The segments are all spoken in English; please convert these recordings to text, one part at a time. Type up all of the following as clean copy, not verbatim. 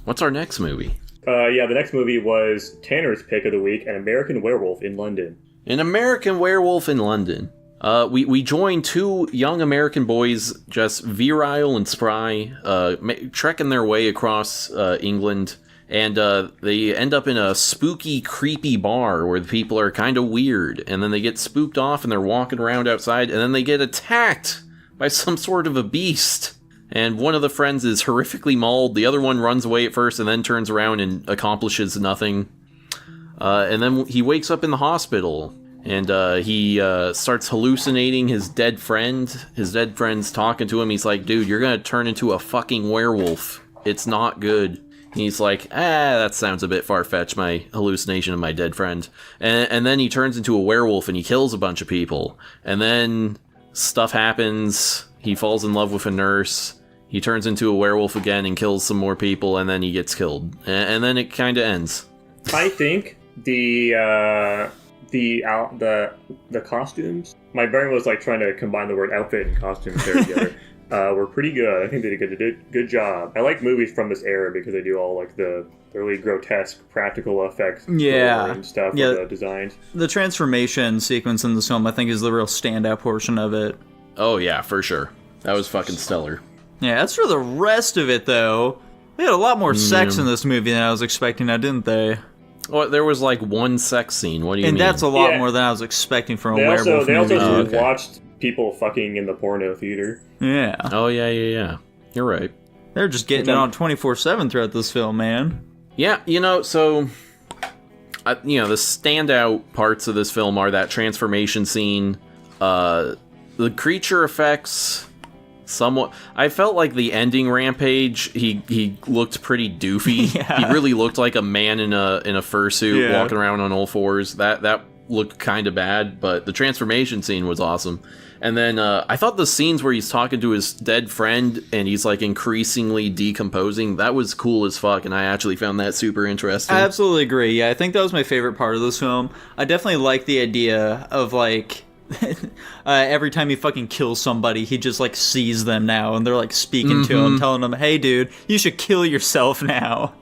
What's our next movie? The next movie was Tanner's pick of the week, An American Werewolf in London. An American Werewolf in London. We join two young American boys, just virile and spry, trekking their way across England, and they end up in a spooky, creepy bar where the people are kind of weird, and then they get spooked off and they're walking around outside, and then they get attacked by some sort of a beast. And one of the friends is horrifically mauled, the other one runs away at first and then turns around and accomplishes nothing. And then he wakes up in the hospital, and he starts hallucinating his dead friend. His dead friend's talking to him. He's like, dude, you're gonna turn into a fucking werewolf. It's not good. And he's like, that sounds a bit far-fetched, my hallucination of my dead friend. And then he turns into a werewolf and he kills a bunch of people. And then stuff happens. He falls in love with a nurse. He turns into a werewolf again and kills some more people, and then he gets killed. And then it kind of ends. I think the costumes. My brain was like trying to combine the word outfit and costumes there together. Were pretty good. I think they did a good job. I like movies from this era because they do all like the really grotesque practical effects, and stuff with the designs. The transformation sequence in this film, I think, is the real standout portion of it. Oh yeah, for sure. That was fucking stellar. Yeah, as for the rest of it, though, they had a lot more sex in this movie than I was expecting now, didn't they? Well, there was like one sex scene. What do you mean? And that's a lot more than I was expecting from a werewolf movie. They also watched people fucking in the porno theater. Yeah. Oh, yeah. You're right. They're just getting it on 24/7 throughout this film, man. Yeah, so... the standout parts of this film are that transformation scene, the creature effects... Somewhat. I felt like the ending rampage, he looked pretty doofy. Yeah. He really looked like a man in a fursuit walking around on all fours. That looked kind of bad, but the transformation scene was awesome. And then I thought the scenes where he's talking to his dead friend and he's like increasingly decomposing, that was cool as fuck, and I actually found that super interesting. I absolutely agree. Yeah, I think that was my favorite part of this film. I definitely like the idea of like every time he fucking kills somebody, he just like sees them now, and they're like speaking to him, telling him, "Hey, dude, you should kill yourself now."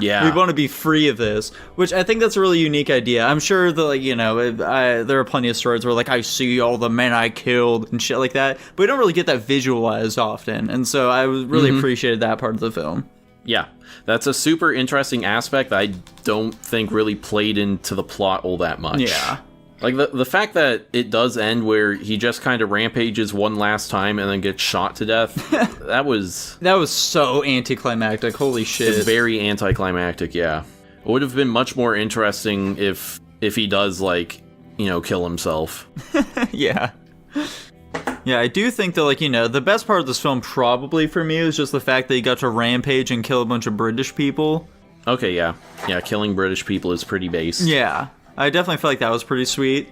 Yeah, we want to be free of this, which I think that's a really unique idea. I'm sure that there are plenty of stories where like I see all the men I killed and shit like that, but we don't really get that visualized often, and so I really appreciated that part of the film. Yeah, that's a super interesting aspect that I don't think really played into the plot all that much. Yeah. Like, the fact that it does end where he just kind of rampages one last time and then gets shot to death, that was so anticlimactic, holy shit. Very anticlimactic, yeah. It would have been much more interesting if he does, like, kill himself. Yeah. Yeah, I do think that, the best part of this film probably for me is just the fact that he got to rampage and kill a bunch of British people. Okay, yeah. Yeah, killing British people is pretty base. Yeah. I definitely feel like that was pretty sweet.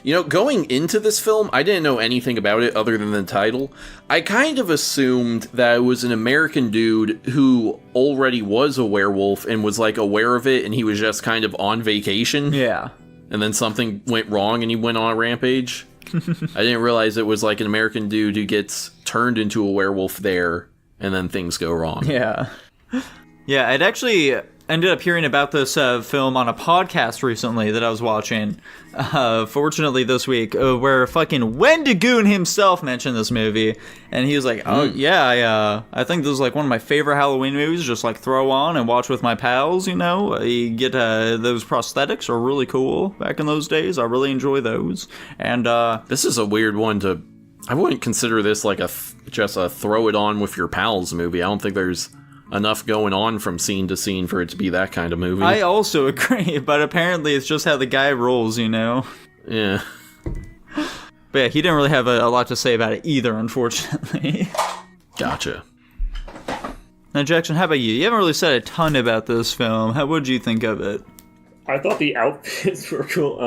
Going into this film, I didn't know anything about it other than the title. I kind of assumed that it was an American dude who already was a werewolf and was, like, aware of it, and he was just kind of on vacation. Yeah. And then something went wrong and he went on a rampage. I didn't realize it was, like, an American dude who gets turned into a werewolf there, and then things go wrong. Yeah. Yeah, I'd actually ended up hearing about this film on a podcast recently that I was watching, fortunately this week, where fucking Wendigoon himself mentioned this movie, and he was like, I think this is like one of my favorite Halloween movies, just like throw on and watch with my pals, You get, those prosthetics are really cool back in those days, I really enjoy those, and, This is a weird one to... I wouldn't consider this like just a throw it on with your pals movie. I don't think there's enough going on from scene to scene for it to be that kind of movie. I also agree, but apparently it's just how the guy rolls, Yeah. But yeah, he didn't really have a lot to say about it either, unfortunately. Gotcha. Now, Jackson, how about you? You haven't really said a ton about this film. What did you think of it? I thought the outfits were cool.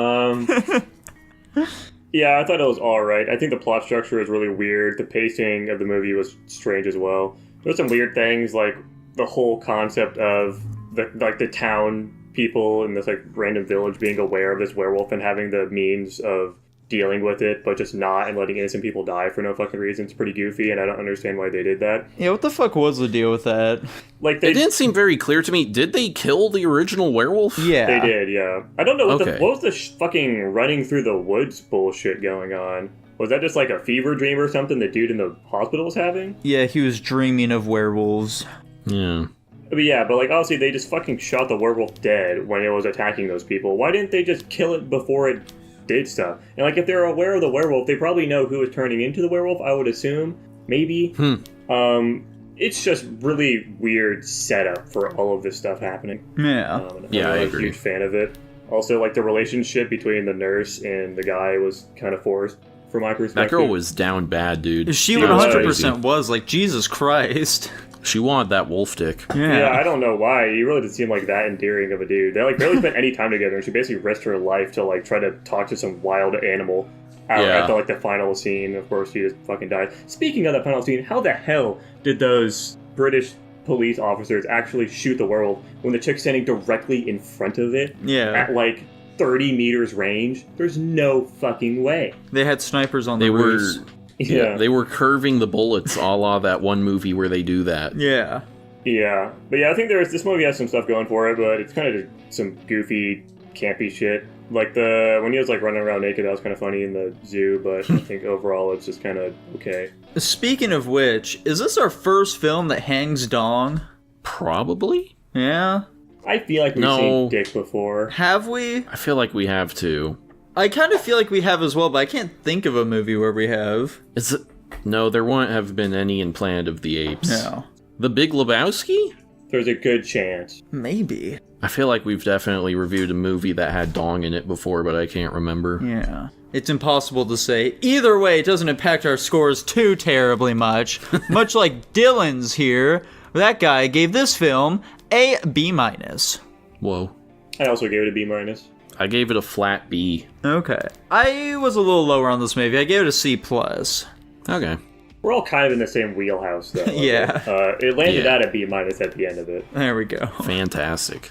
Yeah, I thought it was alright. I think the plot structure was really weird. The pacing of the movie was strange as well. There's some weird things, like the whole concept of the town people in this like random village being aware of this werewolf and having the means of dealing with it, but just not, and letting innocent people die for no fucking reason. It's pretty goofy, and I don't understand why they did that. Yeah, what the fuck was the deal with that? Like, It didn't seem very clear to me. Did they kill the original werewolf? Yeah. They did, yeah. I don't know what Okay. what was the fucking running through the woods bullshit going on? Was that just like a fever dream or something the dude in the hospital was having? Yeah, he was dreaming of werewolves. Yeah. But yeah, but like obviously they just fucking shot the werewolf dead when it was attacking those people. Why didn't they just kill it before it did stuff? And like if they're aware of the werewolf, they probably know who is turning into the werewolf, I would assume. Maybe. It's just really weird setup for all of this stuff happening. Yeah. Yeah, I I'm agree. a huge fan of it. Also, like the relationship between the nurse and the guy was kind of forced from my perspective. That girl was down bad, dude. She was 100% was, like, Jesus Christ. She wanted that wolf dick. Yeah, I don't know why. He really didn't seem like that endearing of a dude. They like barely spent any time together, and she basically risked her life to like try to talk to some wild animal. At the final scene, of course, she just fucking died. Speaking of the final scene, how the hell did those British police officers actually shoot the werewolf when the chick's standing directly in front of it? Yeah. At like 30 meters range? There's no fucking way. They had snipers on the They were, roofs. Yeah. they were curving the bullets, a la that one movie where they do that. Yeah. Yeah, but yeah, I think this movie has some stuff going for it, but it's kind of just some goofy, campy shit. Like when he was like running around naked, that was kind of funny in the zoo, but I think overall it's just kind of okay. Speaking of which, is this our first film that hangs dong? Probably? Yeah. I feel like we've No. seen dick before. Have we? I feel like we have to. I kind of feel like we have as well, but I can't think of a movie where we have. Is it? No, there won't have been any in Planet of the Apes. No. The Big Lebowski? There's a good chance. Maybe. I feel like we've definitely reviewed a movie that had dong in it before, but I can't remember. Yeah. It's impossible to say. Either way, it doesn't impact our scores too terribly much. Much like Dylan's here. That guy gave this film a B-. Whoa. I also gave it a B-. I gave it a flat B. Okay. I was a little lower on this movie. I gave it a C+. Okay. We're all kind of in the same wheelhouse, though. Yeah. It landed Yeah. at a B- at the end of it. There we go. Fantastic.